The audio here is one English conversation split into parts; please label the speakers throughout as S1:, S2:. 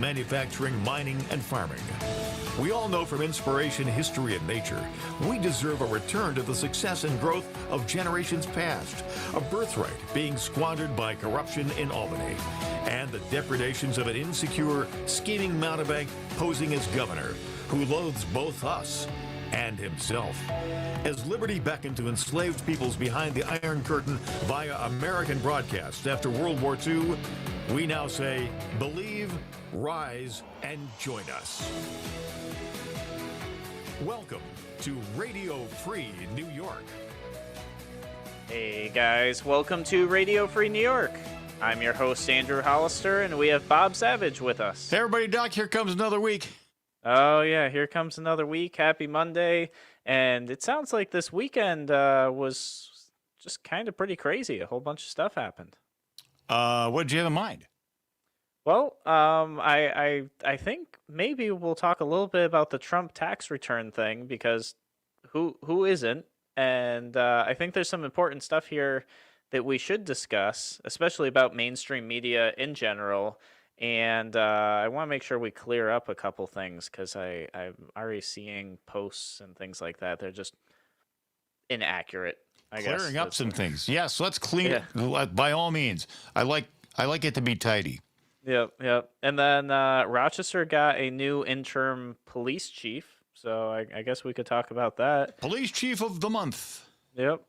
S1: manufacturing, mining, and farming. We all know from inspiration, history, and nature, we deserve a return to the success and growth of generations past, a birthright being squandered by corruption in Albany, and the depredations of an insecure, scheming mountebank posing as governor, who loathes both us and himself. As liberty beckoned to enslaved peoples behind the Iron Curtain via American broadcast after World War II, we now say, believe, rise, and join us. Welcome to Radio Free New York.
S2: Hey guys, welcome to Radio Free New York. I'm your host, Andrew Hollister, and we have Bob Savage with us.
S1: Hey everybody, Doc, here comes another week.
S2: Oh yeah, here comes another week. Happy Monday. And it sounds like this weekend was just kind of pretty crazy. A whole bunch of stuff happened.
S1: What did you have in mind?
S2: Well, I think maybe we'll talk a little bit about the Trump tax return thing, because who isn't? And I think there's some important stuff here that we should discuss, especially about mainstream media in general. And I want to make sure we clear up a couple things, because I'm already seeing posts and things like that. They're just inaccurate, I guess.
S1: Clearing up some things. Yes, let's clean it. By all means. I like it to be tidy.
S2: Yep. And then Rochester got a new interim police chief, so I guess we could talk about that.
S1: Police chief of the month.
S2: Yep.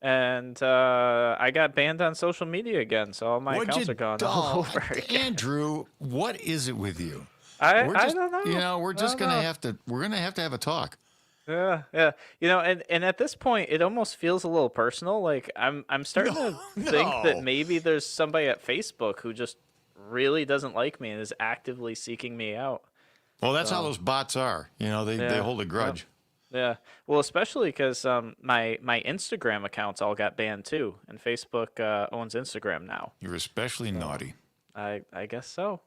S2: And I got banned on social media again, so all my accounts are gone all over again.
S1: Andrew, what is it with you?
S2: I don't know.
S1: You know, we're just gonna have to have a talk.
S2: Yeah. You know, and at this point, it almost feels a little personal. Like I'm starting to think that maybe there's somebody at Facebook who just really doesn't like me and is actively seeking me out.
S1: Well, that's how those bots are. You know, they hold a grudge.
S2: Yeah. Well, especially because my Instagram accounts all got banned too, and Facebook owns Instagram now.
S1: You're especially naughty.
S2: I guess so.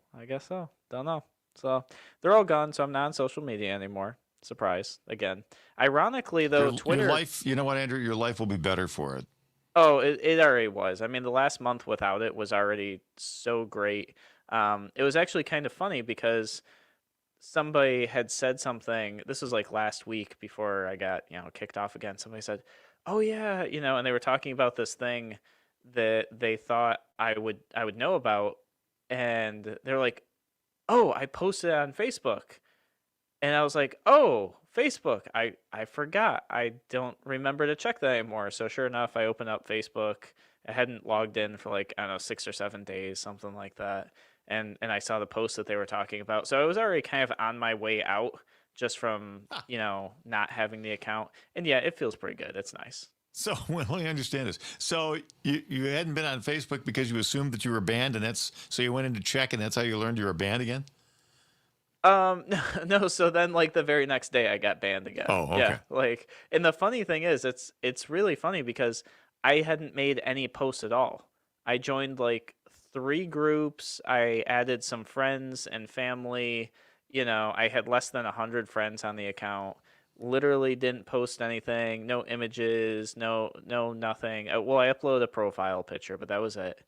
S2: Don't know. So they're all gone, so I'm not on social media anymore. Surprise again. Ironically, though, Twitter.
S1: Your life, you know what, Andrew? Your life will be better for it.
S2: Oh, it already was. I mean, the last month without it was already so great. It was actually kind of funny because somebody had said something. This was like last week before I got, kicked off again. Somebody said, "Oh yeah," and they were talking about this thing that they thought I would know about, and they're like, "Oh, I posted it on Facebook." And I was like, "Oh, Facebook. I forgot. I don't remember to check that anymore." So sure enough, I opened up Facebook. I hadn't logged in for like, I don't know, 6 or 7 days, something like that. And I saw the post that they were talking about. So I was already kind of on my way out just from, not having the account. And yeah, it feels pretty good. It's nice.
S1: So let me understand this. So you hadn't been on Facebook because you assumed that you were banned, and so you went in to check, and that's how you learned you were banned again?
S2: No, so then like the very next day I got banned again.
S1: Oh, okay.
S2: Yeah, like, and the funny thing is it's really funny because I hadn't made any posts at all. I joined like 3 groups. I added some friends and family. I had less than 100 friends on the account. Literally didn't post anything. No images. No nothing. Well, I uploaded a profile picture, but that was it.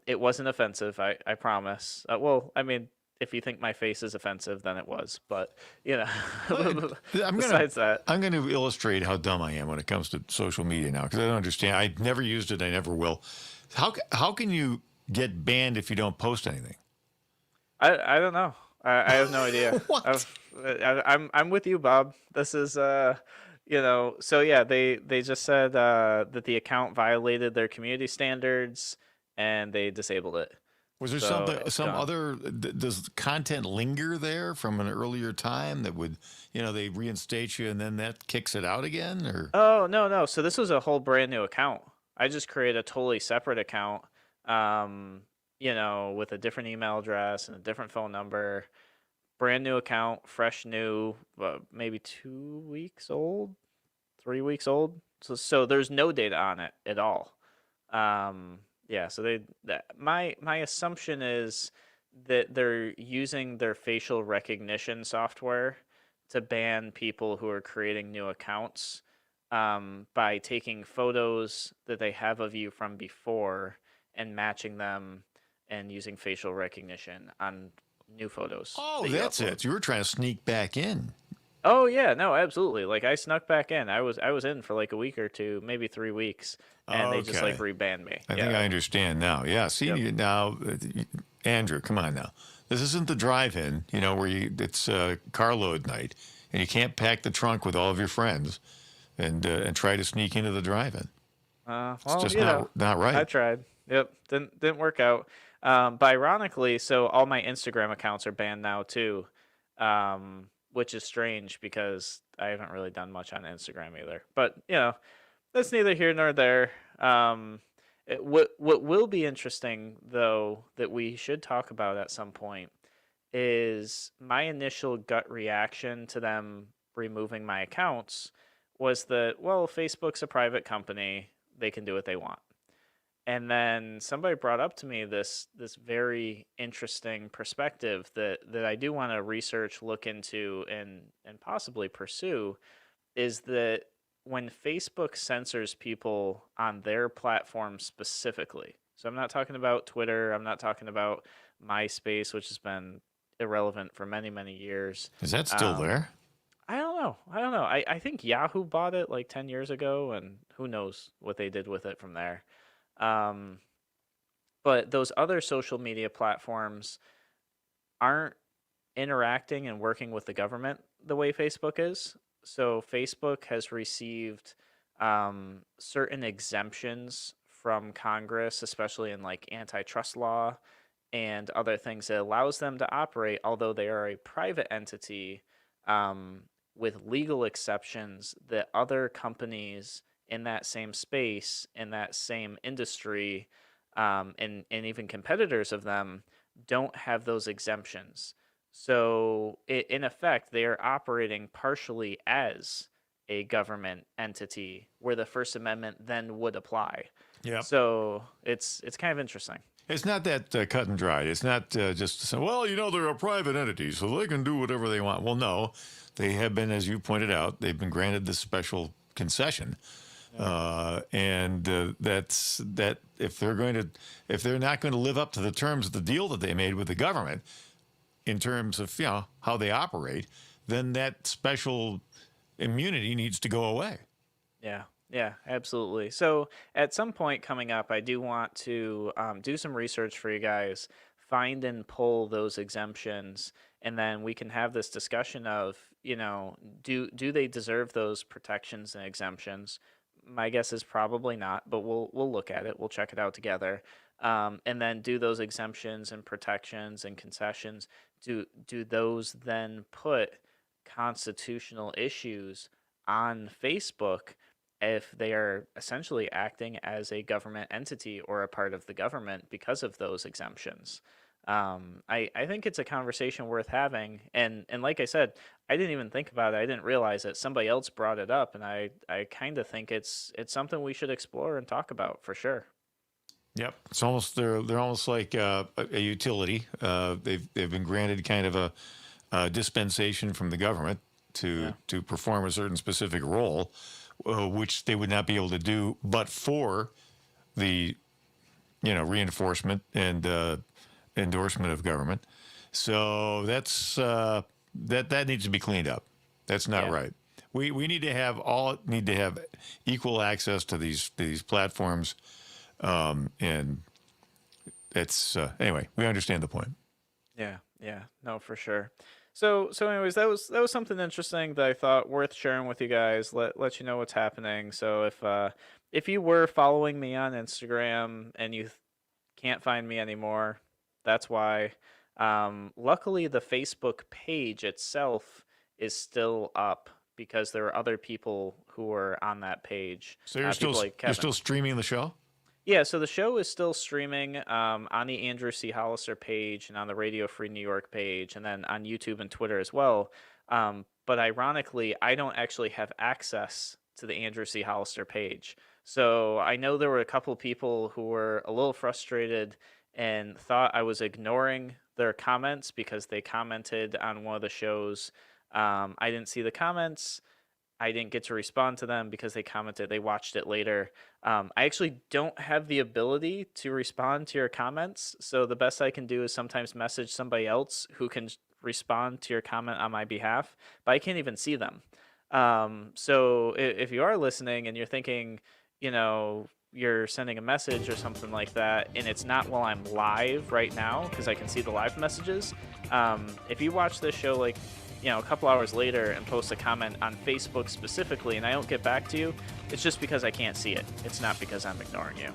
S2: It wasn't offensive. I promise. Well, I mean, if you think my face is offensive, then it was. But, besides that.
S1: I'm going to illustrate how dumb I am when it comes to social media now, because I don't understand. I never used it. I never will. How can you get banned if you don't post anything?
S2: I don't know. I have no idea.
S1: What?
S2: I'm with you, Bob. This is, so yeah, they just said that the account violated their community standards and they disabled it.
S1: Was there some other, does content linger there from an earlier time that would, they reinstate you and then that kicks it out again? Or?
S2: Oh, no. So this was a whole brand new account. I just created a totally separate account, with a different email address and a different phone number. Brand new account, fresh new, maybe 2 weeks old, 3 weeks old. So there's no data on it at all. Yeah, so my assumption is that they're using their facial recognition software to ban people who are creating new accounts by taking photos that they have of you from before and matching them and using facial recognition on new photos
S1: Oh,
S2: that you
S1: that's
S2: upload.
S1: it. You were trying to sneak back in.
S2: Oh yeah, no, absolutely. Like I snuck back in. I was in for like a week or two, maybe 3 weeks, and they just like
S1: Okay.
S2: rebanned me.
S1: I think
S2: Yeah.
S1: I understand now. Yeah. See
S2: Yep.
S1: now, Andrew, come on now. This isn't the drive-in, where it's carload night, and you can't pack the trunk with all of your friends and try to sneak into the drive-in. It's
S2: Well,
S1: just not
S2: I
S1: right.
S2: tried. Yep, didn't work out. But ironically, so all my Instagram accounts are banned now too, which is strange because I haven't really done much on Instagram either. But that's neither here nor there. What will be interesting though that we should talk about at some point is my initial gut reaction to them removing my accounts was that, well, Facebook's a private company, they can do what they want. And then somebody brought up to me this very interesting perspective that I do want to research, look into, and possibly pursue, is that when Facebook censors people on their platform specifically, so I'm not talking about Twitter, I'm not talking about MySpace, which has been irrelevant for many, many years.
S1: Is that still
S2: Um,
S1: there?
S2: I don't know. I don't know. I think Yahoo bought it like 10 years ago, and who knows what they did with it from there. Um, but those other social media platforms aren't interacting and working with the government the way Facebook is. So Facebook has received certain exemptions from Congress, especially in like antitrust law and other things that allows them to operate, although they are a private entity, with legal exceptions that other companies in that same space, in that same industry, and even competitors of them don't have those exemptions. So, in effect, they are operating partially as a government entity where the First Amendment then would apply.
S1: Yep.
S2: So it's kind of interesting.
S1: It's not that cut and dried. It's not just to say, well, they're a private entity, so they can do whatever they want. Well, no, they have been, as you pointed out, they've been granted this special concession,
S2: Yeah.
S1: and that's that. If they're not going to live up to the terms of the deal that they made with the government in terms of how they operate, then that special immunity needs to go away.
S2: Yeah, yeah, absolutely. So at some point coming up, I do want to do some research for you guys, find and pull those exemptions, and then we can have this discussion of, do they deserve those protections and exemptions? My guess is probably not, but we'll look at it. We'll check it out together. And then do those exemptions and protections and concessions, do those then put constitutional issues on Facebook if they are essentially acting as a government entity or a part of the government because of those exemptions? I think it's a conversation worth having, and like I said, I didn't even think about it. I didn't realize that somebody else brought it up, and I kind of think it's something we should explore and talk about for sure.
S1: Yep, it's almost they're almost like a utility. They've been granted kind of a dispensation from the government
S2: Yeah.
S1: to perform a certain specific role, which they would not be able to do but for the reinforcement and endorsement of government. So that needs to be cleaned up. That's not
S2: Yeah.
S1: right. We need to have equal access to these platforms, and it's anyway. We understand the point.
S2: Yeah, yeah, no, for sure. So anyways, that was something interesting that I thought worth sharing with you guys. Let you know what's happening. So if you were following me on Instagram and you can't find me anymore, that's why. Luckily, the Facebook page itself is still up because there are other people who are on that page.
S1: So you're still
S2: People like
S1: you're
S2: Kevin.
S1: still streaming the show.
S2: Yeah, so the show is still streaming on the Andrew C. Hollister page and on the Radio Free New York page, and then on YouTube and Twitter as well. But ironically, I don't actually have access to the Andrew C. Hollister page. So I know there were a couple people who were a little frustrated and thought I was ignoring their comments because they commented on one of the shows. I didn't see the comments. I didn't get to respond to them because they commented, they watched it later. I actually don't have the ability to respond to your comments. So the best I can do is sometimes message somebody else who can respond to your comment on my behalf, but I can't even see them. So if you are listening and you're thinking, you're sending a message or something like that, and it's not while I'm live right now, because I can see the live messages. If you watch this show like, a couple hours later and post a comment on Facebook specifically, and I don't get back to you, it's just because I can't see it. It's not because I'm ignoring you.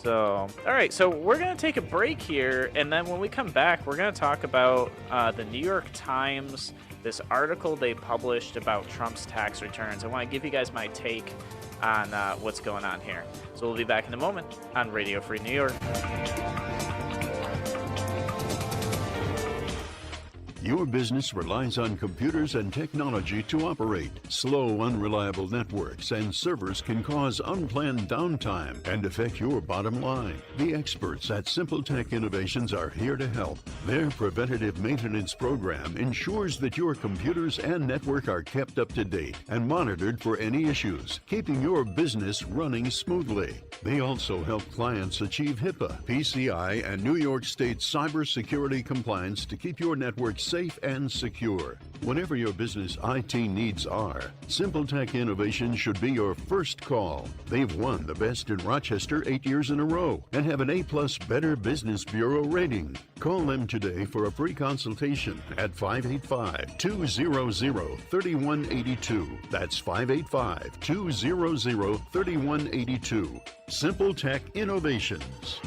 S2: So, all right, so we're going to take a break here, and then when we come back, we're going to talk about the New York Times, this article they published about Trump's tax returns. I want to give you guys my take on what's going on here. So we'll be back in a moment on Radio Free New York.
S3: Your business relies on computers and technology to operate. Slow, unreliable networks and servers can cause unplanned downtime and affect your bottom line. The experts at Simple Tech Innovations are here to help. Their preventative maintenance program ensures that your computers and network are kept up to date and monitored for any issues, keeping your business running smoothly. They also help clients achieve HIPAA, PCI, and New York State cybersecurity compliance to keep your network safe and secure. Whatever your business IT needs are, Simple Tech Innovations should be your first call. They've won the Best in Rochester 8 years in a row and have an A+ Better Business Bureau rating. Call them today for a free consultation at 585-200-3182. That's 585-200-3182. Simple Tech Innovations.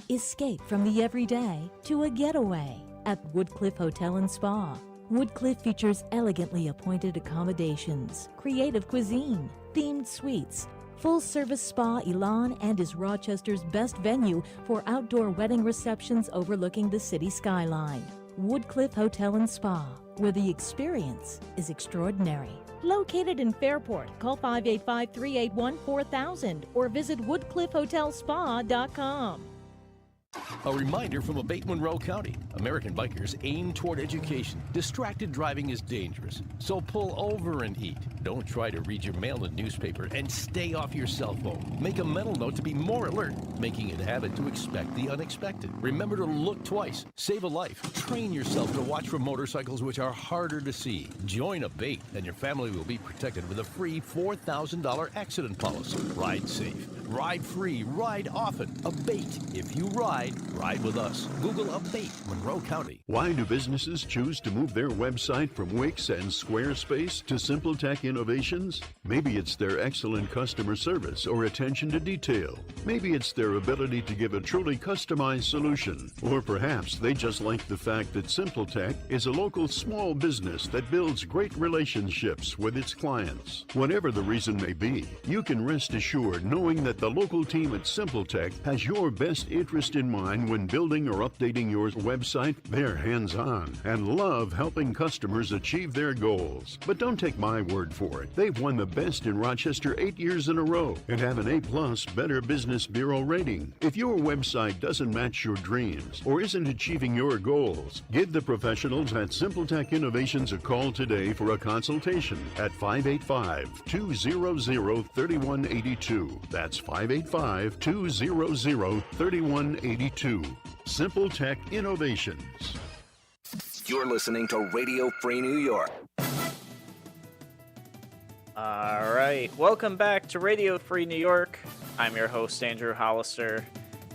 S4: Escape from the everyday to a getaway at Woodcliff Hotel and Spa. Woodcliff features elegantly appointed accommodations, creative cuisine, themed suites, full-service spa Elan, and is Rochester's best venue for outdoor wedding receptions overlooking the city skyline. Woodcliff Hotel and Spa, where the experience is extraordinary. Located in Fairport, call 585-381-4000 or visit woodcliffhotelspa.com.
S5: A reminder from Abate Monroe County. American bikers aim toward education. Distracted driving is dangerous, so pull over and eat. Don't try to read your mail and newspaper, and stay off your cell phone. Make a mental note to be more alert, making it a habit to expect the unexpected. Remember to look twice. Save a life. Train yourself to watch for motorcycles which are harder to see. Join Abate, and your family will be protected with a free $4,000 accident policy. Ride safe. Ride free. Ride often. Abate. If you ride with us. Google Abate Monroe County.
S3: Why do businesses choose to move their website from Wix and Squarespace to Simple Tech Innovations? Maybe it's their excellent customer service or attention to detail. Maybe it's their ability to give a truly customized solution. Or perhaps they just like the fact that Simple Tech is a local small business that builds great relationships with its clients. Whatever the reason may be, you can rest assured knowing that the local team at Simple Tech has your best interest in mind when building or updating your website. They're hands-on and love helping customers achieve their goals. But don't take my word for it. They've won the Best in Rochester 8 years in a row and have an A+ Better Business Bureau rating. If your website doesn't match your dreams or isn't achieving your goals, give the professionals at Simple Tech Innovations a call today for a consultation at 585-200-3182. That's 585-200-3182. Simple Tech Innovations.
S6: You're listening to Radio Free New York.
S2: All right, welcome back to Radio Free New York. I'm your host, Andrew Hollister.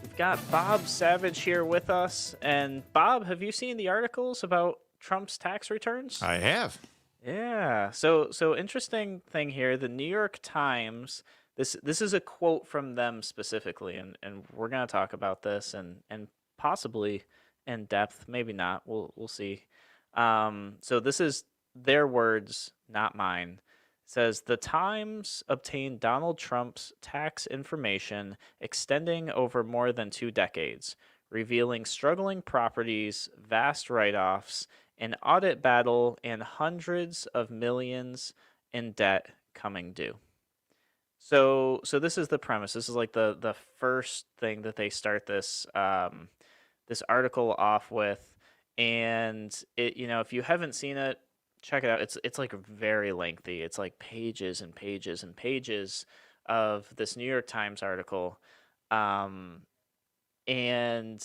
S2: We've got Bob Savage here with us. And Bob, have you seen the articles about Trump's tax returns?
S1: I have.
S2: Yeah. So interesting thing here. The New York Times. This is a quote from them specifically, and we're gonna talk about this and possibly in depth, maybe not. We'll see. So this is their words, not mine. It says the Times obtained Donald Trump's tax information extending over more than 2 decades, revealing struggling properties, vast write-offs, an audit battle, and hundreds of millions in debt coming due. So this is the premise. This is like the first thing that they start this this article off with, And if you haven't seen it, check it out. It's like very lengthy. It's like pages and pages and pages of this New York Times article. Um, and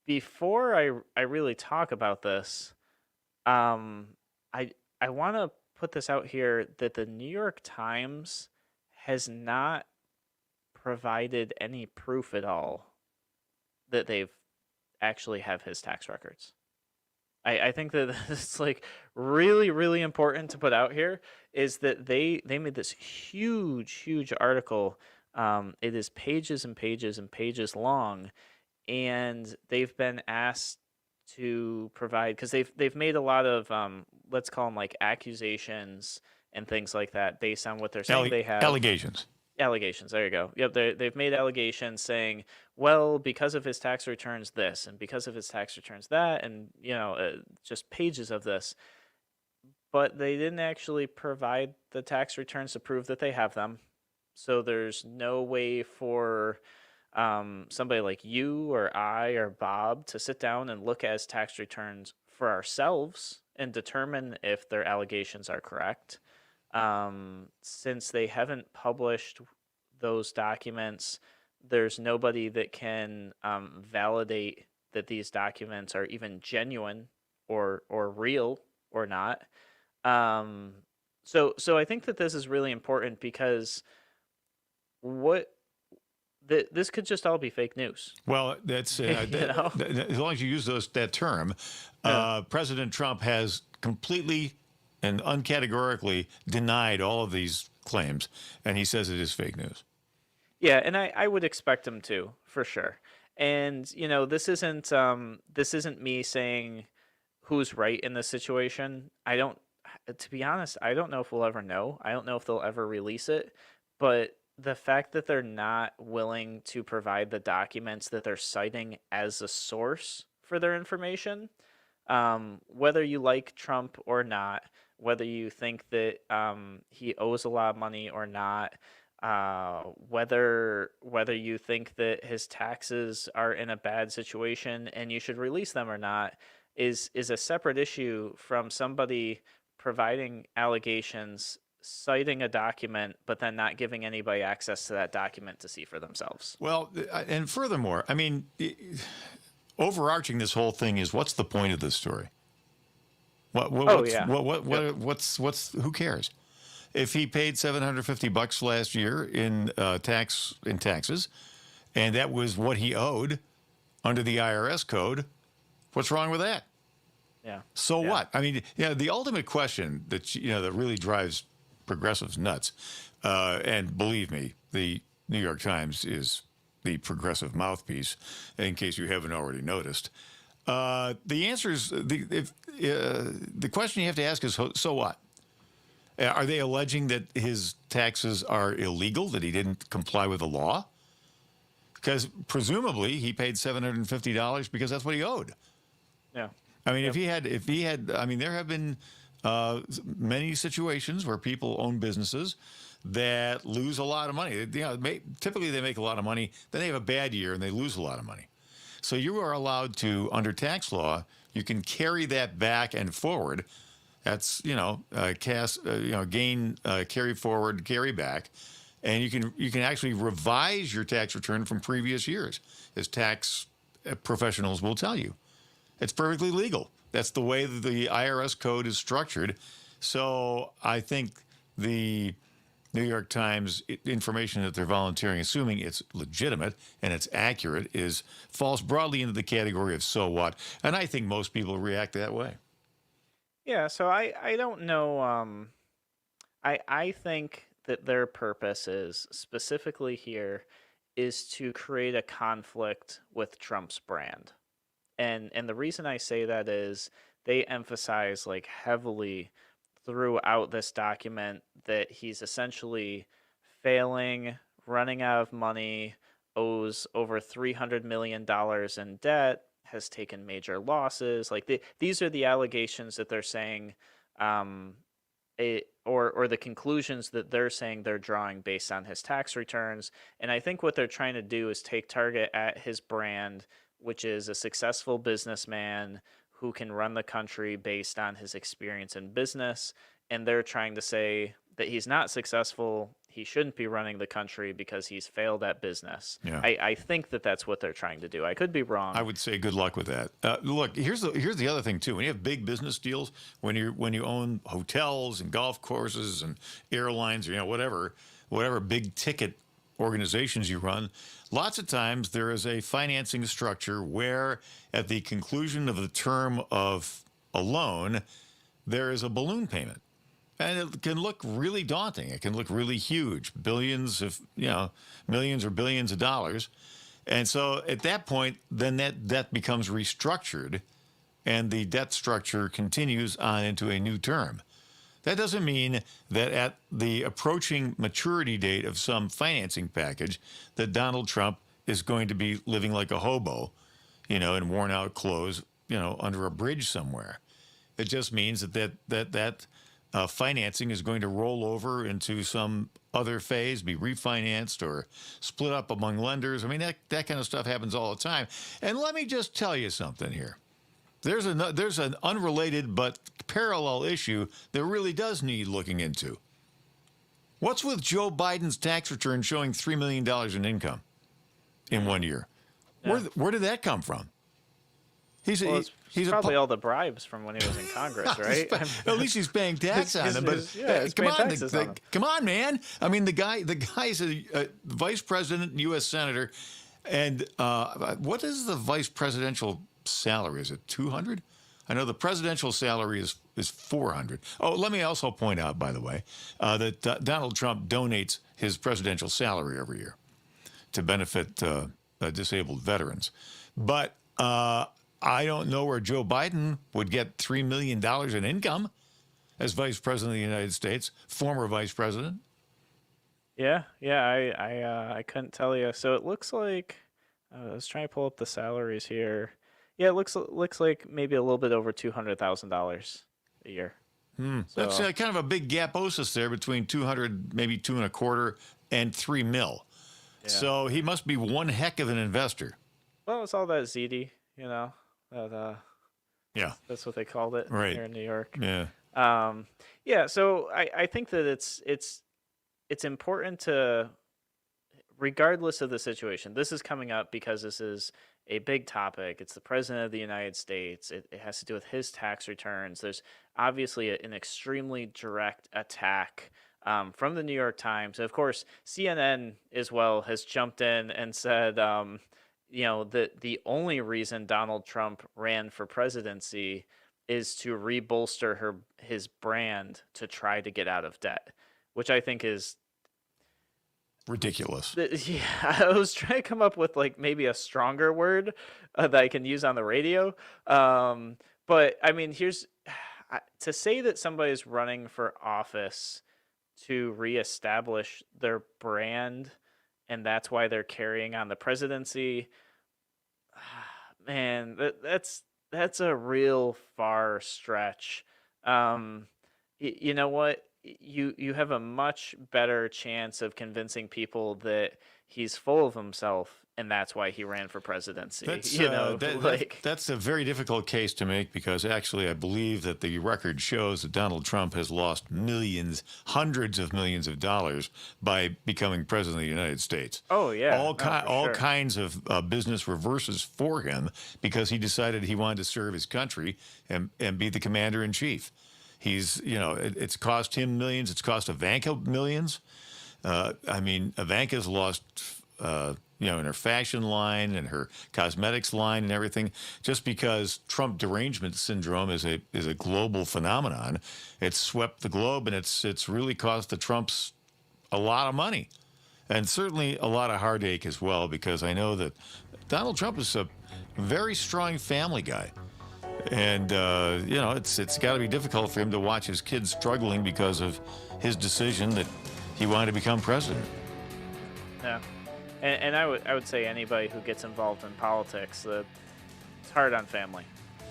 S2: before I really talk about this, um, I want to put this out here that the New York Times has not provided any proof at all that they've actually have his tax records. I think that it's like really, really important to put out here is that they made this huge article. It is pages and pages and pages long, and they've been asked to provide because they've made a lot of let's call them like accusations and things like that based on what they're saying they have.
S1: Allegations.
S2: Allegations. There you go. Yep, they've made allegations saying, well, because of his tax returns this, and because of his tax returns that, and just pages of this. But they didn't actually provide the tax returns to prove that they have them. So there's no way for somebody like you or I or Bob to sit down and look at his tax returns for ourselves and determine if their allegations are correct. Since they haven't published those documents, there's nobody that can validate that these documents are even genuine or real or not. So I think that this is really important because this could just all be fake news.
S1: Well, that's as long as you use that term, President Trump has completely and uncategorically denied all of these claims, and he says it is fake news.
S2: Yeah, and I would expect him to, for sure. And this isn't me saying who's right in this situation. To be honest, I don't know if we'll ever know. I don't know if they'll ever release it. But the fact that they're not willing to provide the documents that they're citing as a source for their information, whether you like Trump or not, whether you think that he owes a lot of money or not, whether you think that his taxes are in a bad situation and you should release them or not, is a separate issue from somebody providing allegations, citing a document, but then not giving anybody access to that document to see for themselves.
S1: Well, and furthermore, I mean, overarching this whole thing is what's the point of this story? Who cares? If he paid $750 last year in taxes, and that was what he owed under the IRS code, what's wrong with that?
S2: Yeah.
S1: So what? I mean, the ultimate question that that really drives progressives nuts, and believe me, the New York Times is the progressive mouthpiece. In case you haven't already noticed, the answer is the question you have to ask is so what? Are they alleging that his taxes are illegal, that he didn't comply with the law? Because presumably he paid $750 because that's what he owed.
S2: Yeah.
S1: I mean, if he had, I mean, there have been many situations where people own businesses that lose a lot of money. Typically they make a lot of money, then they have a bad year and they lose a lot of money. So you are allowed to, under tax law, you can carry that back and forward. That's gain, carry forward, carry back, and you can actually revise your tax return from previous years, as tax professionals will tell you. It's perfectly legal. That's the way that the IRS code is structured. So I think the New York Times information that they're volunteering, assuming it's legitimate and it's accurate, falls broadly into the category of so what. And I think most people react that way.
S2: Yeah, so I don't know. I think that their purpose is specifically here is to create a conflict with Trump's brand. And the reason I say that is they emphasize like heavily throughout this document that he's essentially failing, running out of money, owes over $300 million in debt, has taken major losses. Like these are the allegations that they're saying, or the conclusions that they're saying they're drawing based on his tax returns. And I think what they're trying to do is take target at his brand, which is a successful businessman who can run the country based on his experience in business. And they're trying to say that he's not successful. He shouldn't be running the country because he's failed at business.
S1: Yeah.
S2: I think that that's what they're trying to do. I could be wrong.
S1: I would say good luck with that. Look, here's the other thing too. When you have big business deals, when you own hotels and golf courses and airlines, or whatever big ticket organizations you run, lots of times there is a financing structure where at the conclusion of the term of a loan, there is a balloon payment. And it can look really daunting. It can look really huge, millions or billions of dollars. And so at that point, then that debt becomes restructured and the debt structure continues on into a new term. That doesn't mean that at the approaching maturity date of some financing package that Donald Trump is going to be living like a hobo, in worn out clothes, under a bridge somewhere. It just means that financing is going to roll over into some other phase, be refinanced or split up among lenders. I mean, that kind of stuff happens all the time. And let me just tell you something here. There's an unrelated but parallel issue that really does need looking into. What's with Joe Biden's tax return showing $3 million in income in 1 year? Yeah. Where did that come from? He's
S2: probably all the bribes from when he was in Congress, right?
S1: At least he's paying tax on them. But come on, man. I mean, the guy's a vice president, U.S. senator, and what is the vice presidential salary? Is it $200? I know the presidential salary is $400. Oh, let me also point out, by the way, that Donald Trump donates his presidential salary every year to benefit disabled veterans, but. I don't know where Joe Biden would get $3 million in income as vice president of the United States, former vice president.
S2: Yeah, I couldn't tell you. So it looks like I was trying to pull up the salaries here. Yeah, it looks like maybe a little bit over $200,000 a year.
S1: So, that's kind of a big gaposis there between 200, maybe $225,000, and $3 million. Yeah. So he must be one heck of an investor.
S2: Well, it's all that ZD, That's what they called it here in New York.
S1: Yeah.
S2: So I think that it's important to, regardless of the situation, this is coming up because this is a big topic. It's the president of the United States. It has to do with his tax returns. There's obviously an extremely direct attack from the New York Times. And of course, CNN as well has jumped in and said, the only reason Donald Trump ran for presidency is to rebolster his brand to try to get out of debt, which I think is
S1: ridiculous.
S2: Yeah, I was trying to come up with maybe a stronger word that I can use on the radio. But I mean, to say that somebody's running for office to reestablish their brand, and that's why they're carrying on the presidency. Man, that's a real far stretch. You know what? You have a much better chance of convincing people that he's full of himself, and that's why he ran for presidency.
S1: That's a very difficult case to make because actually I believe that the record shows that Donald Trump has lost millions, hundreds of millions of dollars by becoming president of the United States.
S2: Oh, yeah.
S1: All kinds of business reverses for him because he decided he wanted to serve his country and be the commander in chief. He's, it's cost him millions. It's cost Ivanka millions. Ivanka's lost, in her fashion line and her cosmetics line and everything, just because Trump derangement syndrome is a global phenomenon. It's swept the globe, and it's really cost the Trumps a lot of money, and certainly a lot of heartache as well. Because I know that Donald Trump is a very strong family guy. And, it's got to be difficult for him to watch his kids struggling because of his decision that he wanted to become president.
S2: Yeah. And I would say anybody who gets involved in politics, it's hard on family,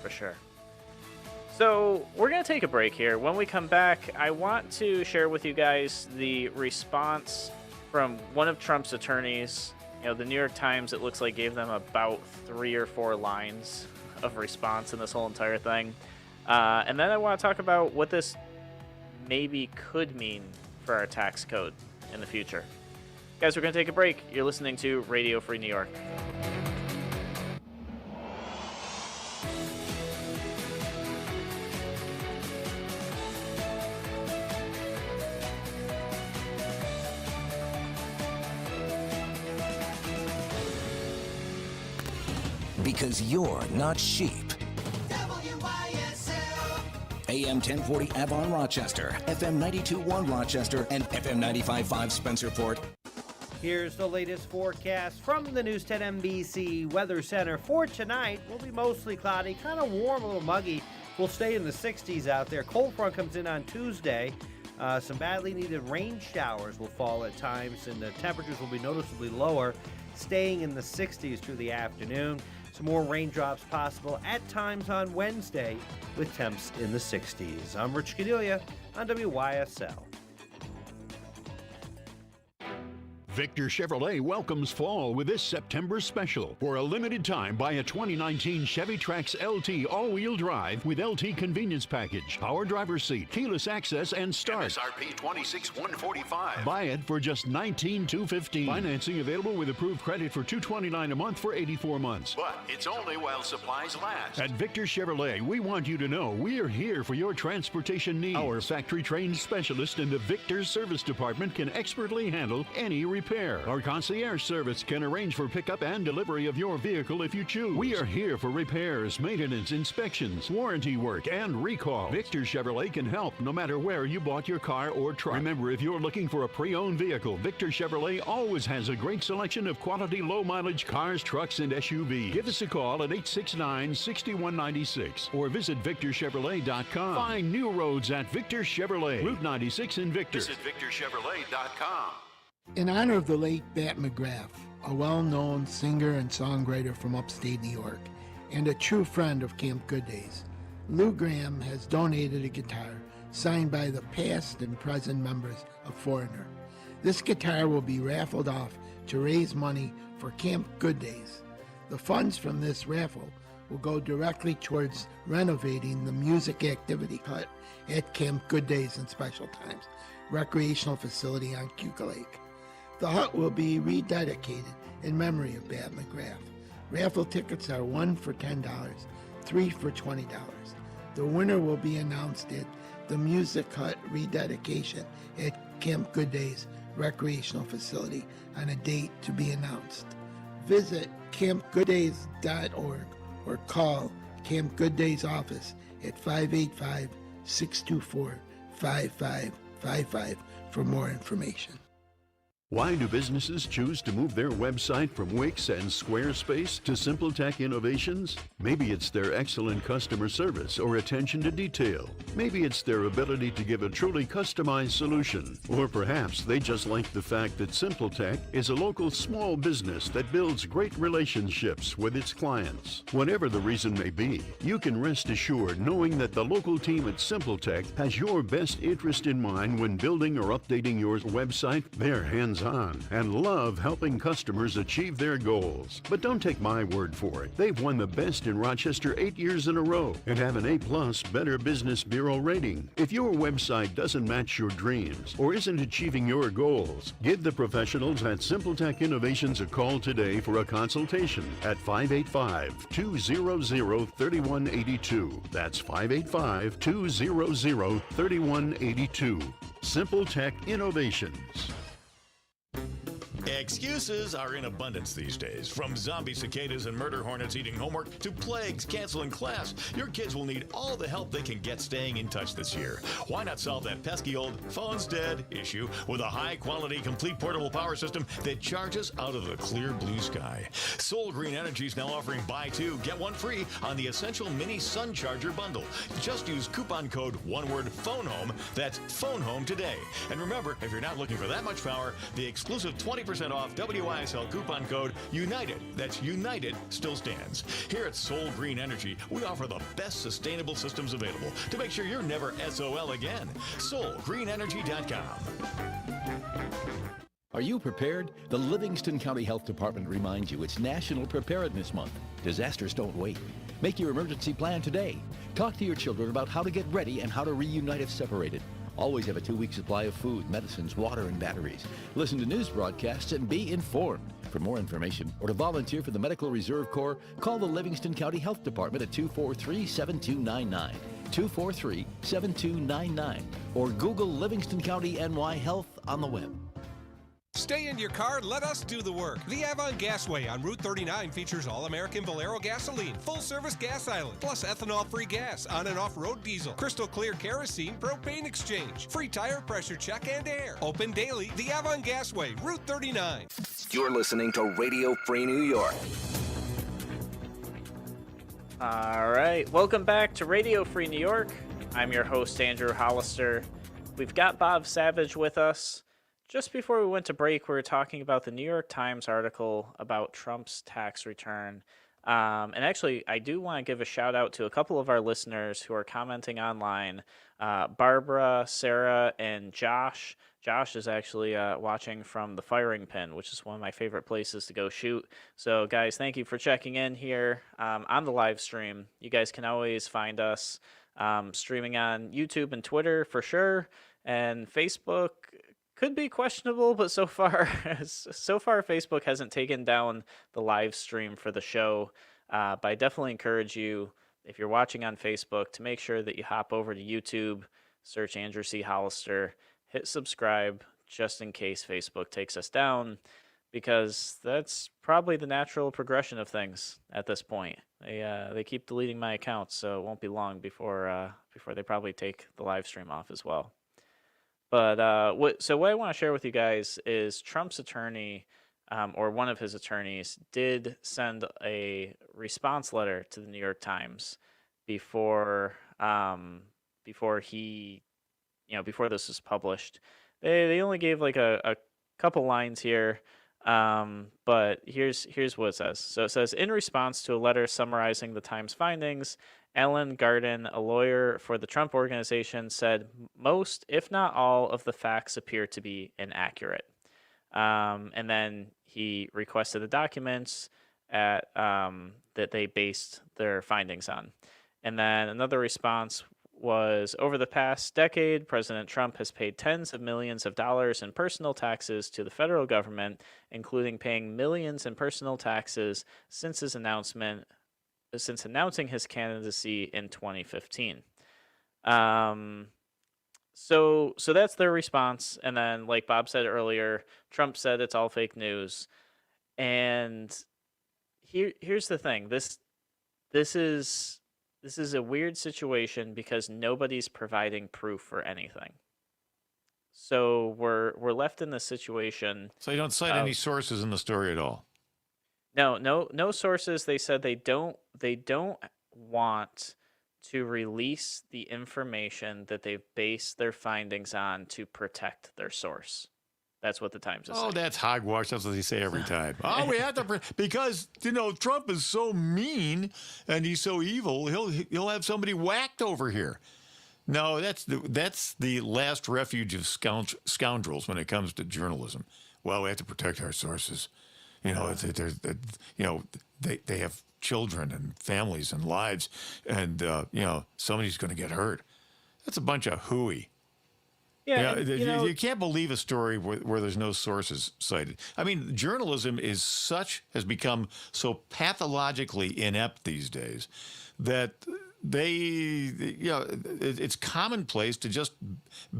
S2: for sure. So we're going to take a break here. When we come back, I want to share with you guys the response from one of Trump's attorneys The New York Times, it looks like, gave them about 3 or 4 lines of response in this whole entire thing. And then I want to talk about what this maybe could mean for our tax code in the future. Guys, we're going to take a break. You're listening to Radio Free New York.
S6: Because you're not sheep. AM 1040 Avon Rochester, FM 92.1 Rochester, and FM 95.5 Spencerport.
S7: Here's the latest forecast from the News 10 NBC Weather Center. For tonight, will be mostly cloudy, kind of warm, a little muggy. We'll stay in the 60s out there. Cold front comes in on Tuesday. Some badly needed rain showers will fall at times, and the temperatures will be noticeably lower, staying in the 60s through the afternoon. Some more raindrops possible at times on Wednesday with temps in the 60s. I'm Rich Cadelia on WYSL.
S3: Victor Chevrolet welcomes fall with this September special. For a limited time, buy a 2019 Chevy Trax LT all-wheel drive with LT convenience package, power driver's seat, keyless access, and start.
S8: MSRP $26,145.
S3: Buy it for just $19,215. Financing available with approved credit for $229 a month for 84 months.
S8: But it's only while supplies last.
S3: At Victor Chevrolet, we want you to know we're here for your transportation needs. Our factory-trained specialist in the Victor Service Department can expertly handle any repair. Our concierge service can arrange for pickup and delivery of your vehicle if you choose. We are here for repairs, maintenance, inspections, warranty work, and recall. Victor Chevrolet can help no matter where you bought your car or truck. Remember, if you're looking for a pre-owned vehicle, Victor Chevrolet always has a great selection of quality low-mileage cars, trucks, and SUVs. Give us a call at 869-6196 or visit VictorChevrolet.com. Find new roads at Victor Chevrolet, Route 96 in Victor.
S8: Visit VictorChevrolet.com.
S9: In honor of the late Bat McGrath, a well-known singer and songwriter from upstate New York, and a true friend of Camp Good Days, Lou Graham has donated a guitar signed by the past and present members of Foreigner. This guitar will be raffled off to raise money for Camp Good Days. The funds from this raffle will go directly towards renovating the music activity hut at Camp Good Days and Special Times, recreational facility on Cuca Lake. The hut will be rededicated in memory of Bat McGrath. Raffle tickets are 1 for $10, 3 for $20. The winner will be announced at the Music Hut rededication at Camp Good Days recreational facility on a date to be announced. Visit campgooddays.org or call Camp Good Days office at 585-624-5555 for more information.
S3: Why do businesses choose to move their website from Wix and Squarespace to SimpleTech Innovations? Maybe it's their excellent customer service or attention to detail. Maybe it's their ability to give a truly customized solution. Or perhaps they just like the fact that SimpleTech is a local small business that builds great relationships with its clients. Whatever the reason may be, you can rest assured knowing that the local team at SimpleTech has your best interest in mind when building or updating your website. They're hands-on and love helping customers achieve their goals. But don't take my word for it. They've won the best in Rochester 8 years in a row and have an A+ Better Business Bureau rating. If your website doesn't match your dreams or isn't achieving your goals, give the professionals at SimpleTech Innovations a call today for a consultation at 585-200-3182. That's 585-200-3182. SimpleTech Innovations.
S10: Excuses are in abundance these days. From zombie cicadas and murder hornets eating homework to plagues canceling class, your kids will need all the help they can get staying in touch this year. Why not solve that pesky old phone's dead issue with a high-quality, complete portable power system that charges out of the clear blue sky? Soul Green Energy is now offering buy two, get one free on the Essential Mini Sun Charger Bundle. Just use coupon code phone home. That's phone home today. And remember, if you're not looking for that much power, the exclusive 20% off WYSL coupon code UNITED, that's UNITED, still stands. Here at Soul Green Energy, we offer the best sustainable systems available to make sure you're never SOL again. SoulGreenEnergy.com.
S5: Are you prepared? The Livingston County Health Department reminds you it's National Preparedness Month. Disasters don't wait. Make your emergency plan today. Talk to your children about how to get ready and how to reunite if separated. Always have a 2-week supply of food, medicines, water, and batteries. Listen to news broadcasts and be informed. For more information or to volunteer for the Medical Reserve Corps, call the Livingston County Health Department at 243-7299. 243-7299. Or Google Livingston County NY Health on the web.
S11: Stay in your car and let us do the work. The Avon Gasway on Route 39 features all-American Valero gasoline, full-service gas island, plus ethanol-free gas, on and off-road diesel, crystal clear kerosene, propane exchange, free tire pressure check and air. Open daily. The Avon Gasway, Route 39.
S6: You're listening to Radio Free New York.
S2: All right, welcome back to Radio Free New York. I'm your host, Andrew Hollister. We've got Bob Savage with us. Just before we went to break, we were talking about the New York Times article about Trump's tax return. And actually, I do want to give a shout out to a couple of our listeners who are commenting online. Barbara, Sarah, and Josh. Josh is actually watching from the firing pin, which is one of my favorite places to go shoot. So, guys, thank you for checking in here on the live stream. You guys can always find us streaming on YouTube and Twitter for sure, and Facebook. Could be questionable, but so far Facebook hasn't taken down the live stream for the show. But I definitely encourage you, if you're watching on Facebook, to make sure that you hop over to YouTube, search Andrew C. Hollister, hit subscribe, just in case Facebook takes us down, because that's probably the natural progression of things at this point. They keep deleting my accounts, so it won't be long before they probably take the live stream off as well. But what I want to share with you guys is Trump's attorney, or one of his attorneys, did send a response letter to the New York Times before this was published. They only gave like a couple lines here, but here's what it says. So it says, in response to a letter summarizing the Times findings, Alan Garden, a lawyer for the Trump Organization, said most, if not all, of the facts appear to be inaccurate. And then he requested the documents that they based their findings on. And then another response was, over the past decade, President Trump has paid tens of millions of dollars in personal taxes to the federal government, including paying millions in personal taxes since announcing his candidacy in 2015. So that's their response. And then, like Bob said earlier, Trump said it's all fake news. And here's the thing. This is a weird situation because nobody's providing proof for anything. So we're left in this situation.
S1: So you don't cite any sources in the story at all?
S2: No sources. They said they don't want to release the information that they've based their findings on to protect their source. That's what the Times is saying.
S1: Oh, that's hogwash. That's what they say every time. We have to, because, Trump is so mean and he's so evil, he'll have somebody whacked over here. No, that's the last refuge of scoundrels when it comes to journalism. Well, we have to protect our sources. They have children and families and lives, and somebody's going to get hurt. That's a bunch of hooey. Yeah, you can't believe a story where there's no sources cited. I mean, journalism has become so pathologically inept these days that it's commonplace to just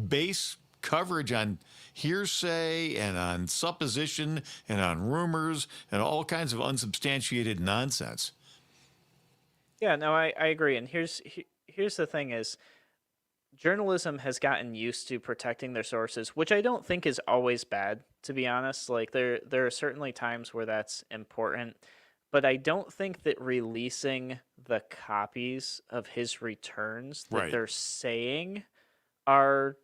S1: base coverage on hearsay and on supposition and on rumors and all kinds of unsubstantiated nonsense.
S2: Yeah, no, I agree. And here's the thing is, journalism has gotten used to protecting their sources, which I don't think is always bad, to be honest. Like there are certainly times where that's important, but I don't think that releasing the copies of his returns that they're saying are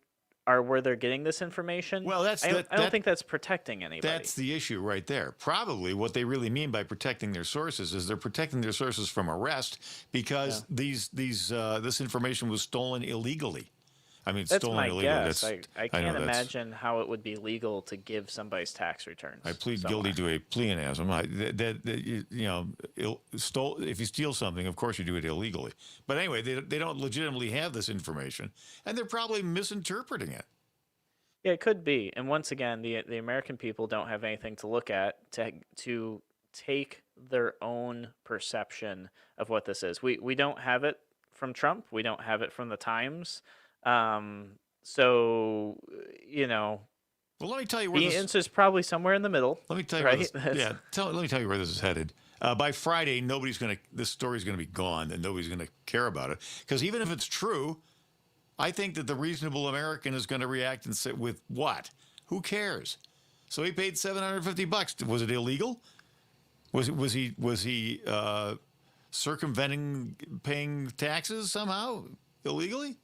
S2: where they're getting this information. Well, I don't think that's protecting anybody.
S1: That's the issue right there. Probably what they really mean by protecting their sources is they're protecting their sources from arrest because this information was stolen illegally.
S10: I mean,
S2: That's
S10: stolen
S2: my
S10: illegal.
S2: guess.
S10: That's,
S2: I
S10: I know
S2: can't
S10: that's-
S2: imagine how it would be legal to give somebody's tax returns.
S10: I plead
S2: somewhere.
S10: guilty to a pleonasm. If you steal something, of course you do it illegally. But anyway, they don't legitimately have this information, and they're probably misinterpreting it.
S2: Yeah, it could be. And once again, the American people don't have anything to look at to take their own perception of what this is. We don't have it from Trump. We don't have it from the Times. So,
S10: Well, let me tell you where
S2: the
S10: this
S2: answer is probably somewhere in the middle.
S10: Let me tell you
S2: right?
S10: where this, let me tell you where this is headed. By Friday, this story's going to be gone, and nobody's going to care about it. Because even if it's true, I think that the reasonable American is going to react and say, with what? Who cares? So he paid $750. Was it illegal? Was he circumventing paying taxes somehow illegally?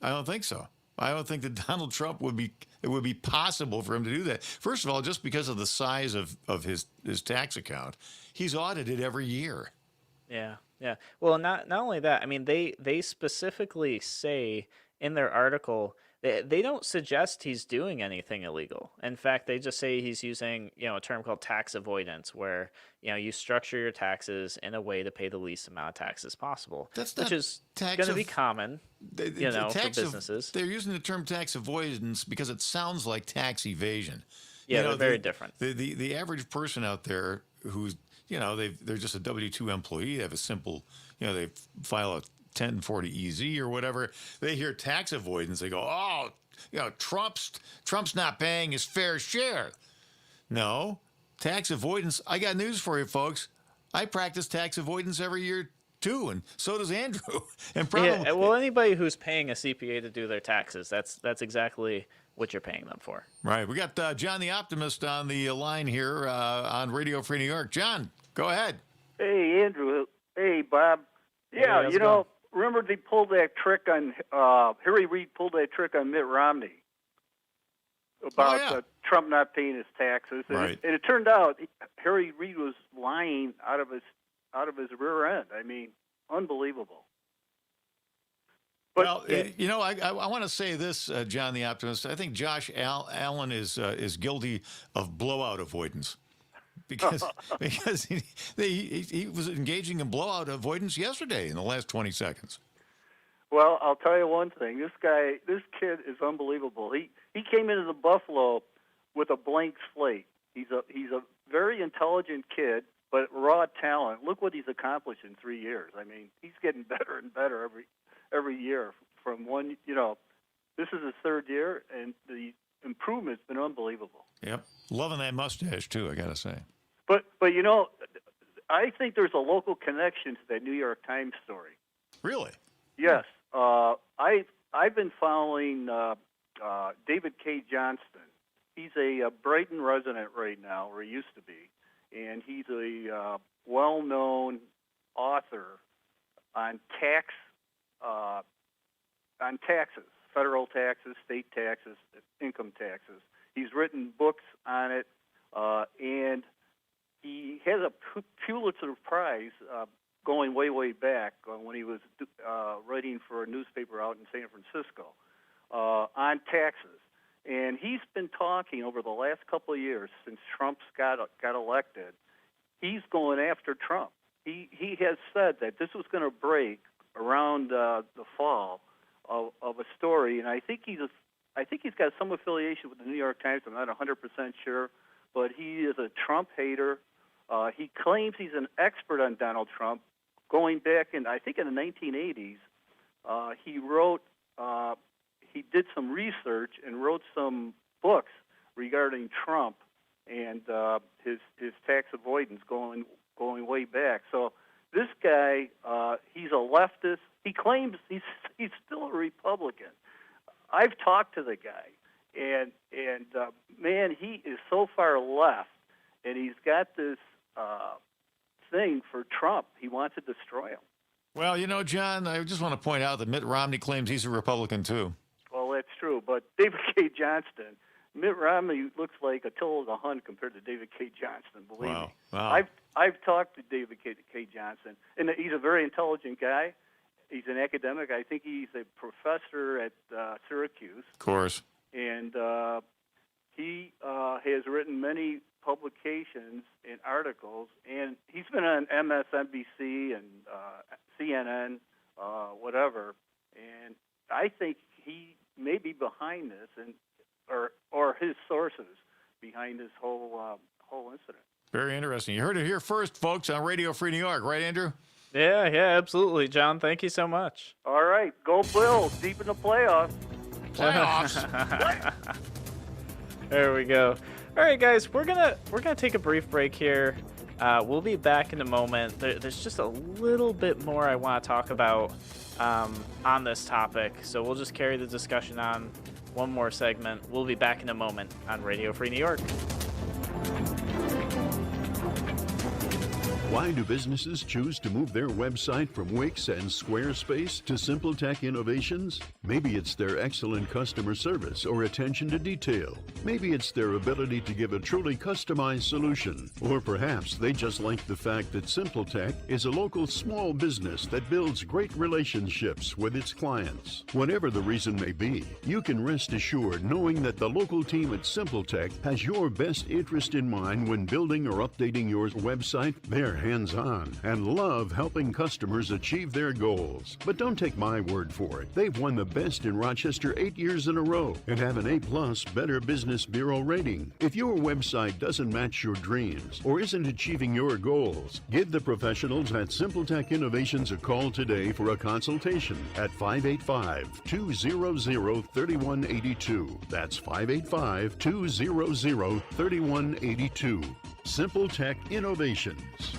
S10: I don't think so. I don't think that Donald Trump it would be possible for him to do that. First of all, just because of the size of his tax account, he's audited every year.
S2: Yeah, yeah. Well, not only that. I mean, they specifically say in their article they don't suggest he's doing anything illegal. In fact, they just say he's using a term called tax avoidance, where you structure your taxes in a way to pay the least amount of taxes possible, which is going to be common. For businesses.
S10: They're using the term tax avoidance because it sounds like tax evasion.
S2: Yeah, they're very different.
S10: The average person out there who's they're just a W-2 employee. They have a simple, they file a 1040 EZ or whatever. They hear tax avoidance. They go, oh, Trump's not paying his fair share. No, tax avoidance. I got news for you, folks. I practice tax avoidance every year too, and so does Andrew. And probably
S2: well, anybody who's paying a CPA to do their taxes, that's exactly what you're paying them for.
S10: Right. We got John the Optimist on the line here on Radio Free New York. John, go ahead.
S12: Hey, Andrew. Hey, Bob. Yeah,
S2: how's it going?
S12: remember they pulled that trick on Harry Reid pulled that trick on Mitt Romney about Trump not paying his taxes, and it turned out Harry Reid was lying out of his rear end. I mean, unbelievable.
S10: But, I want to say this, John the Optimist. I think Josh Allen is guilty of blowout avoidance because he was engaging in blowout avoidance yesterday in the last 20 seconds.
S12: Well, I'll tell you one thing. This kid is unbelievable. He came into the Buffalo with a blank slate. He's a very intelligent kid, but raw talent. Look what he's accomplished in 3 years. I mean, he's getting better and better every year. From one, this is his third year, and the improvement's been unbelievable.
S10: Yep, loving that mustache too, I gotta say.
S12: But I think there's a local connection to that New York Times story.
S10: Really?
S12: Yes. I've been following David K. Johnston. He's a Brighton resident right now, or he used to be, and he's a well-known author on taxes, federal taxes, state taxes, income taxes. He's written books on it, and he has a Pulitzer Prize going way, way back when he was writing for a newspaper out in San Francisco on taxes. And he's been talking over the last couple of years since Trump's got elected. He's going after Trump. He has said that this was going to break around the fall of a story, and I think he's got some affiliation with the New York Times. I'm not 100% sure, but he is a Trump hater. He claims he's an expert on Donald Trump. Going back in, I think in the 1980s, he did some research and wrote some books regarding Trump and his tax avoidance going way back. So this guy, he's a leftist. He claims he's still a Republican. I've talked to the guy, and man, he is so far left, and he's got this thing for Trump. He wants to destroy him.
S10: Well, John, I just want to point out that Mitt Romney claims he's a Republican too.
S12: Well, that's true, but David K. Johnston, Mitt Romney looks like Attila the Hun compared to David K. Johnston. Believe me.
S10: Wow.
S12: I've talked to David K. Johnston, and he's a very intelligent guy. He's an academic. I think he's a professor at Syracuse.
S1: Of course.
S12: And he has written many publications and articles, and he's been on MSNBC and CNN, whatever. And I think he may be behind this, and or his sources behind this whole incident.
S1: Very interesting. You heard it here first, folks, on Radio Free New York, right, Andrew?
S2: Yeah, absolutely, John. Thank you so much.
S12: All right, go Bills, deep in the playoffs.
S2: There we go. All right, guys, we're gonna take a brief break here. We'll be back in a moment. There's just a little bit more I want to talk about on this topic, so we'll just carry the discussion on one more segment. We'll be back in a moment on Radio Free New York.
S3: Why do businesses choose to move their website from Wix and Squarespace to SimpleTech Innovations? Maybe it's their excellent customer service or attention to detail. Maybe it's their ability to give a truly customized solution. Or perhaps they just like the fact that SimpleTech is a local small business that builds great relationships with its clients. Whatever the reason may be, you can rest assured knowing that the local team at SimpleTech has your best interest in mind when building or updating your website. They're hands-on and love helping customers achieve their goals. But don't take my word for it. They've won the best in Rochester 8 years in a row and have an A+ Better Business Bureau rating. If your website doesn't match your dreams or isn't achieving your goals, give the professionals at SimpleTech Innovations a call today for a consultation at 585-200-3182. That's 585-200-3182. SimpleTech Innovations.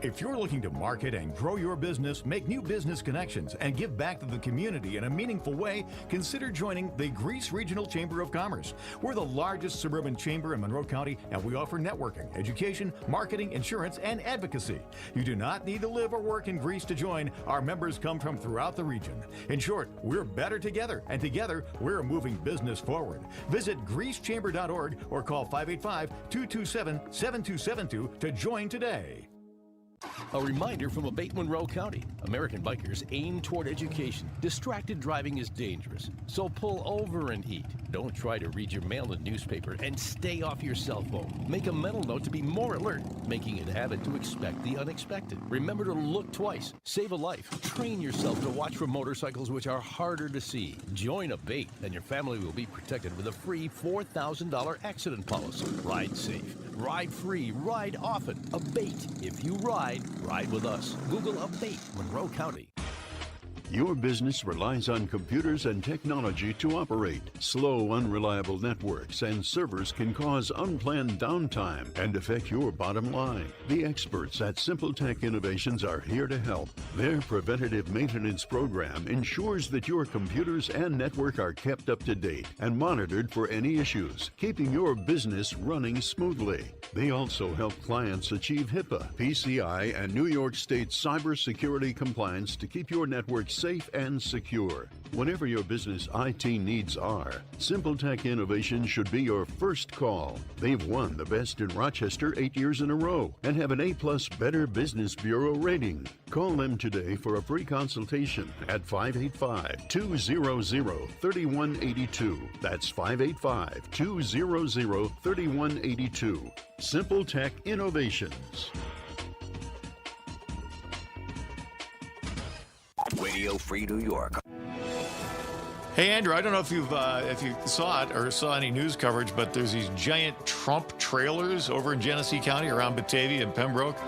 S1: If you're looking to market and grow your business, make new business connections, and give back to the community in a meaningful way, consider joining the Greece Regional Chamber of Commerce. We're the largest suburban chamber in Monroe County, and we offer networking, education, marketing, insurance, and advocacy. You do not need to live or work in Greece to join. Our members come from throughout the region. In short, we're better together, and together, we're moving business forward. Visit greecechamber.org or call 585-227-7272 to join today.
S5: A reminder from Abatement Monroe County. American bikers aim toward education. Distracted driving is dangerous, so pull over and eat. Don't try to read your mail and newspaper, and stay off your cell phone. Make a mental note to be more alert, making it a habit to expect the unexpected. Remember to look twice. Save a life. Train yourself to watch for motorcycles which are harder to see. Join Abate, and your family will be protected with a free $4,000 accident policy. Ride safe. Ride free. Ride often. Abate. If you ride with us. Google Abate Monroe County.
S3: Your business relies on computers and technology to operate. Slow, unreliable networks and servers can cause unplanned downtime and affect your bottom line. The experts at SimpleTech Innovations are here to help. Their preventative maintenance program ensures that your computers and network are kept up to date and monitored for any issues, keeping your business running smoothly. They also help clients achieve HIPAA, PCI, and New York State cybersecurity compliance to keep your network safe and secure. Whatever your business IT needs are, SimpleTech Innovations should be your first call. They've won the best in Rochester 8 years in a row and have an A+ Better Business Bureau rating. Call them today for a free consultation at 585-200-3182. That's 585-200-3182. SimpleTech Innovations.
S6: Radio Free New York.
S1: Hey, Andrew, I don't know if you saw it or saw any news coverage, but there's these giant Trump trailers over in Genesee County around Batavia and Pembroke.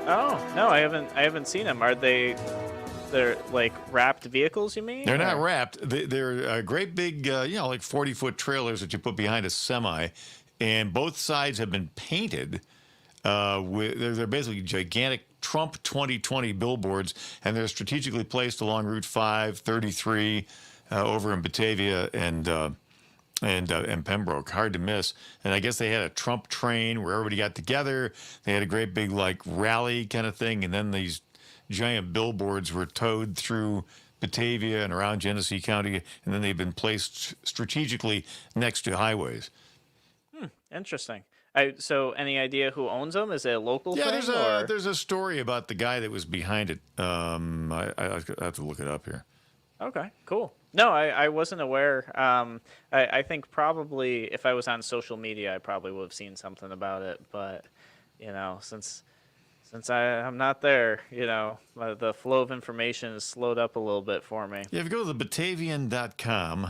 S2: Oh, no, I haven't seen them. They're like wrapped vehicles, you mean?
S1: They're not wrapped. They're great big, like 40-foot trailers that you put behind a semi, and both sides have been painted. They're basically gigantic Trump 2020 billboards, and they're strategically placed along Route 5, 33, over in Batavia and Pembroke. Hard to miss. And I guess they had a Trump train where everybody got together. They had a great big rally kind of thing, and then these giant billboards were towed through Batavia and around Genesee County, and then they've been placed strategically next to highways.
S2: Interesting. So any idea who owns them? Is it a local
S10: Yeah,
S2: thing or?
S10: there's a story about the guy that was behind it. I have to look it up here.
S2: Okay, cool. No, I wasn't aware. I think probably if I was on social media, I probably would have seen something about it. But, since I'm not there, the flow of information has slowed up a little bit for me.
S10: Yeah, if you go to the Batavian.com,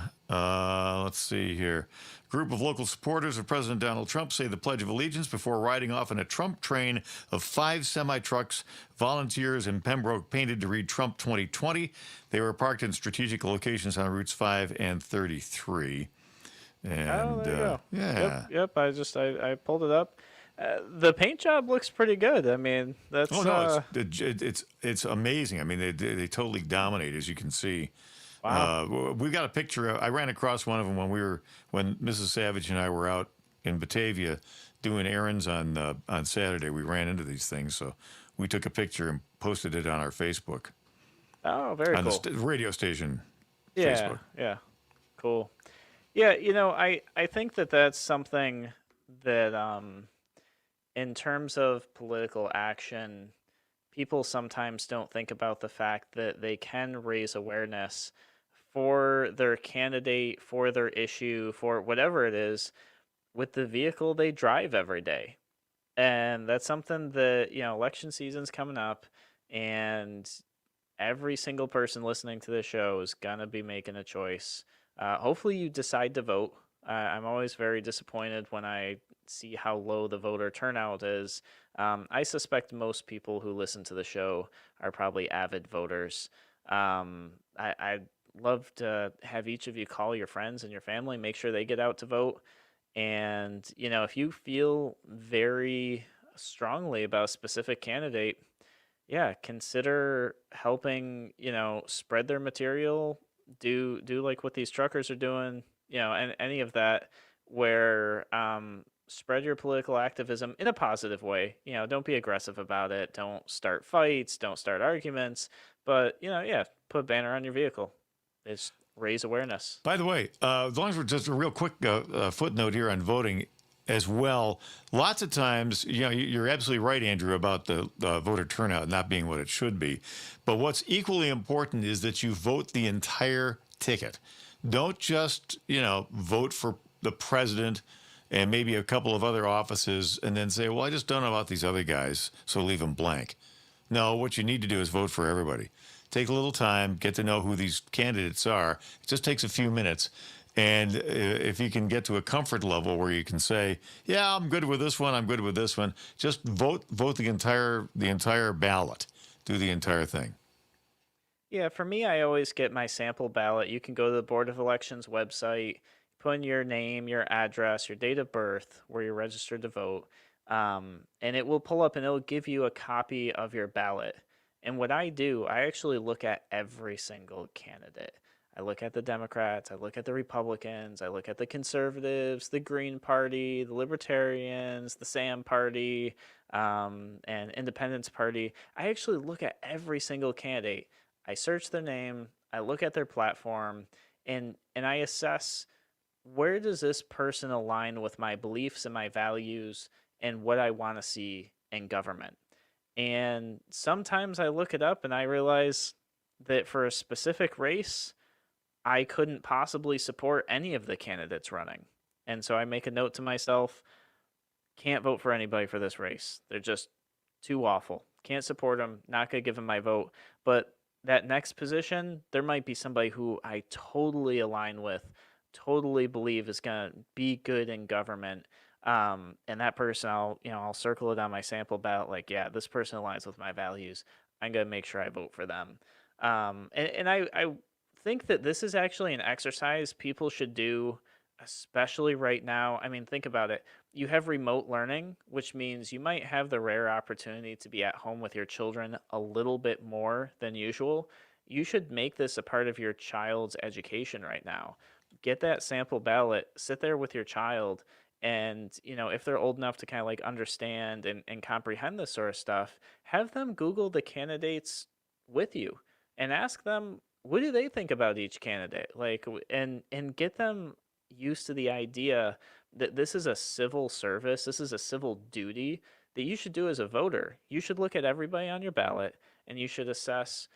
S10: let's see here. Group of local supporters of President Donald Trump say the Pledge of Allegiance before riding off in a Trump train of 5 semi-trucks, volunteers in Pembroke painted to read Trump 2020. They were parked in strategic locations on routes 5 and 33. And,
S2: Oh, there you go.
S10: Yeah.
S2: Yep. I pulled it up. The paint job looks pretty good. I mean, that's.
S10: Oh no, it's amazing. I mean, they totally dominate, as you can see.
S2: Wow.
S10: We got a picture. I ran across one of them when Mrs. Savage and I were out in Batavia doing errands on Saturday. We ran into these things, so we took a picture and posted it on our Facebook.
S2: Oh, very cool.
S10: On the radio station.
S2: Yeah.
S10: Facebook.
S2: Yeah. Cool. Yeah. I think that's something that in terms of political action, people sometimes don't think about the fact that they can raise awareness for their candidate, for their issue, for whatever it is, with the vehicle they drive every day. And that's something that, election season's coming up, and every single person listening to this show is going to be making a choice. Hopefully you decide to vote. I'm always very disappointed when I see how low the voter turnout is. I suspect most people who listen to the show are probably avid voters. I'd love to have each of you call your friends and your family, make sure they get out to vote. And, if you feel very strongly about a specific candidate, yeah, consider helping, spread their material, do like what these truckers are doing, and any of that where spread your political activism in a positive way. Don't be aggressive about it. Don't start fights, don't start arguments, but put a banner on your vehicle. It's raise awareness.
S10: By the way, as long as we're just a real quick footnote here on voting as well, lots of times, you're absolutely right, Andrew, about the voter turnout not being what it should be. But what's equally important is that you vote the entire ticket. Don't just, vote for the president and maybe a couple of other offices and then say, well, I just don't know about these other guys, so leave them blank. No, what you need to do is vote for everybody. Take a little time, get to know who these candidates are. It just takes a few minutes. And if you can get to a comfort level where you can say, yeah, I'm good with this one, I'm good with this one, just vote the entire ballot. Do the entire thing.
S2: Yeah, for me, I always get my sample ballot. You can go to the Board of Elections website, put in your name, your address, your date of birth, where you're registered to vote, and it will pull up and it'll give you a copy of your ballot. And what I do, I actually look at every single candidate. I look at the Democrats, I look at the Republicans, I look at the Conservatives, the Green Party, the Libertarians, the Sam Party, and Independence Party. I actually look at every single candidate. I search their name, I look at their platform, and I assess, where does this person align with my beliefs and my values and what I want to see in government? And sometimes I look it up and I realize that for a specific race, I couldn't possibly support any of the candidates running. And so I make a note to myself, can't vote for anybody for this race. They're just too awful. Can't support them, not going to give them my vote. But that next position, there might be somebody who I totally align with, totally believe is going to be good in government. And that person, I'll circle it on my sample ballot. Like, yeah, this person aligns with my values. I'm going to make sure I vote for them. And I think that this is actually an exercise people should do, especially right now. I mean, think about it. You have remote learning, which means you might have the rare opportunity to be at home with your children a little bit more than usual. You should make this a part of your child's education right now. Get that sample ballot, sit there with your child, and, if they're old enough to kind of like understand and comprehend this sort of stuff, have them Google the candidates with you and ask them, what do they think about each candidate? Like, and get them used to the idea This is a civil service. This is a civil duty that you should do as a voter. You should look at everybody on your ballot, and you should assess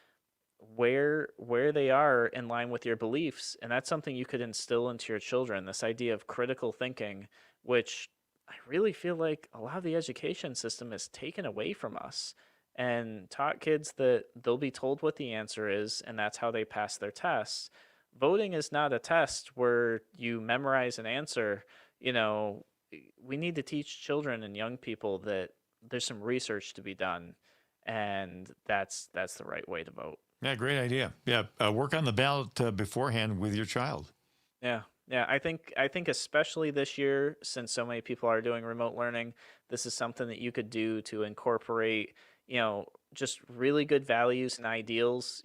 S2: where they are in line with your beliefs. And that's something you could instill into your children, this idea of critical thinking, which I really feel like a lot of the education system is taken away from us, and taught kids that they'll be told what the answer is and that's how they pass their tests. Voting is not a test where you memorize an answer. We need to teach children and young people that there's some research to be done, and that's the right way to vote.
S1: Yeah, great idea. Yeah, work on the ballot beforehand with your child.
S2: Yeah. I think especially this year, since so many people are doing remote learning, this is something that you could do to incorporate, just really good values and ideals,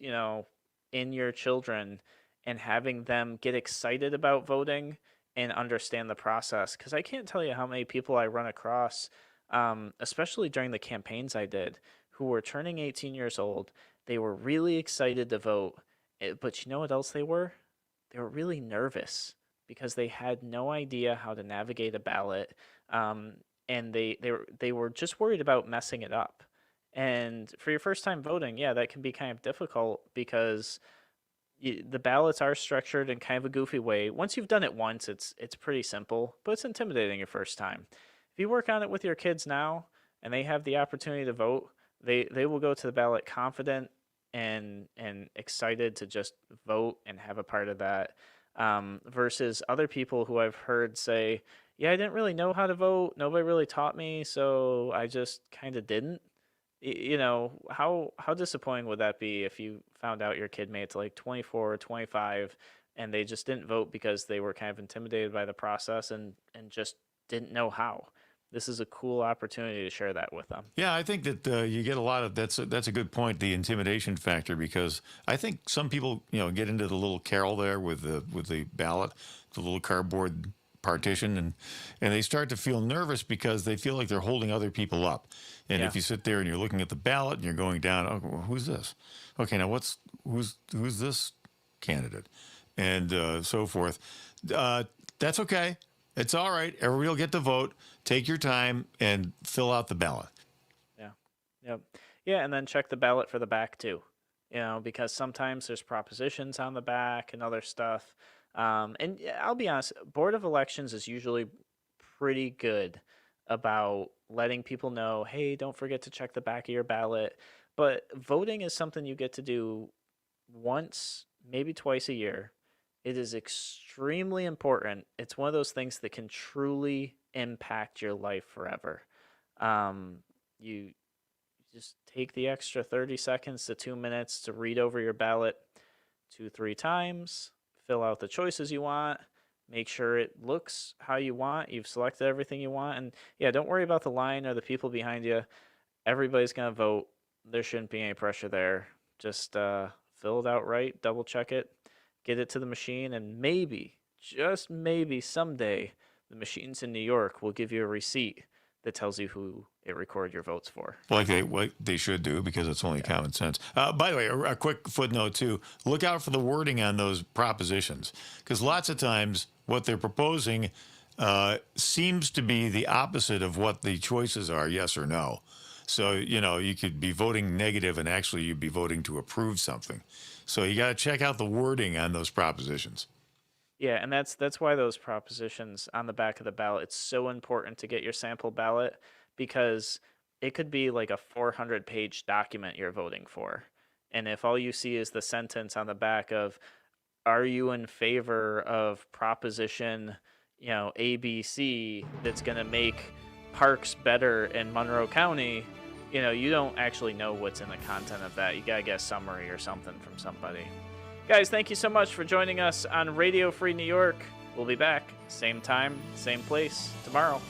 S2: in your children, and having them get excited about voting and understand the process. Because I can't tell you how many people I run across, especially during the campaigns I did, who were turning 18 years old. They were really excited to vote, but you know what else they were? They were really nervous because they had no idea how to navigate a ballot, and they were just worried about messing it up. And for your first time voting, yeah, that can be kind of difficult because the ballots are structured in kind of a goofy way. Once you've done it once, it's pretty simple, but it's intimidating your first time. If you work on it with your kids now and they have the opportunity to vote, they will go to the ballot confident and excited to just vote and have a part of that, versus other people who I've heard say, yeah, I didn't really know how to vote. Nobody really taught me, so I just kind of didn't. How disappointing would that be if you found out your kid made it to like 24 or 25 and they just didn't vote because they were kind of intimidated by the process and just didn't know how? This is a cool opportunity to share that with them.
S1: Yeah, I think that you get a lot of that's a good point, the intimidation factor, because I think some people get into the little carol there with the ballot, the little cardboard partition, and they start to feel nervous because they feel like they're holding other people up. And if you sit there and you're looking at the ballot and you're going down, oh, well, who's this? Okay, now who's this candidate, and so forth. That's okay. It's all right. Everybody will get to vote. Take your time and fill out the ballot.
S2: Yeah. Yep. Yeah, and then check the ballot for the back too. Because sometimes there's propositions on the back and other stuff. And I'll be honest, Board of Elections is usually pretty good about letting people know, hey, don't forget to check the back of your ballot. But voting is something you get to do once, maybe twice a year. It is extremely important. It's one of those things that can truly impact your life forever. You just take the extra 30 seconds to 2 minutes to read over your ballot 2-3 times, fill out the choices you want, make sure it looks how you want, you've selected everything you want, and yeah, don't worry about the line or the people behind you. Everybody's going to vote. There shouldn't be any pressure there. Just fill it out right, double check it, get it to the machine, and maybe, just maybe someday, the machines in New York will give you a receipt that tells you who it recorded your votes for.
S1: Like they should do, because it's only common sense. By the way, a quick footnote too, look out for the wording on those propositions, because lots of times what they're proposing seems to be the opposite of what the choices are, yes or no. So, you could be voting negative and actually you'd be voting to approve something. So you got to check out the wording on those propositions.
S2: Yeah, and that's why those propositions on the back of the ballot, it's so important to get your sample ballot, because it could be like a 400-page document you're voting for. And if all you see is the sentence on the back of, are you in favor of proposition, ABC, that's going to make parks better in Monroe County, you don't actually know what's in the content of that. You got to get a summary or something from somebody. Guys, thank you so much for joining us on Radio Free New York. We'll be back, same time, same place, tomorrow.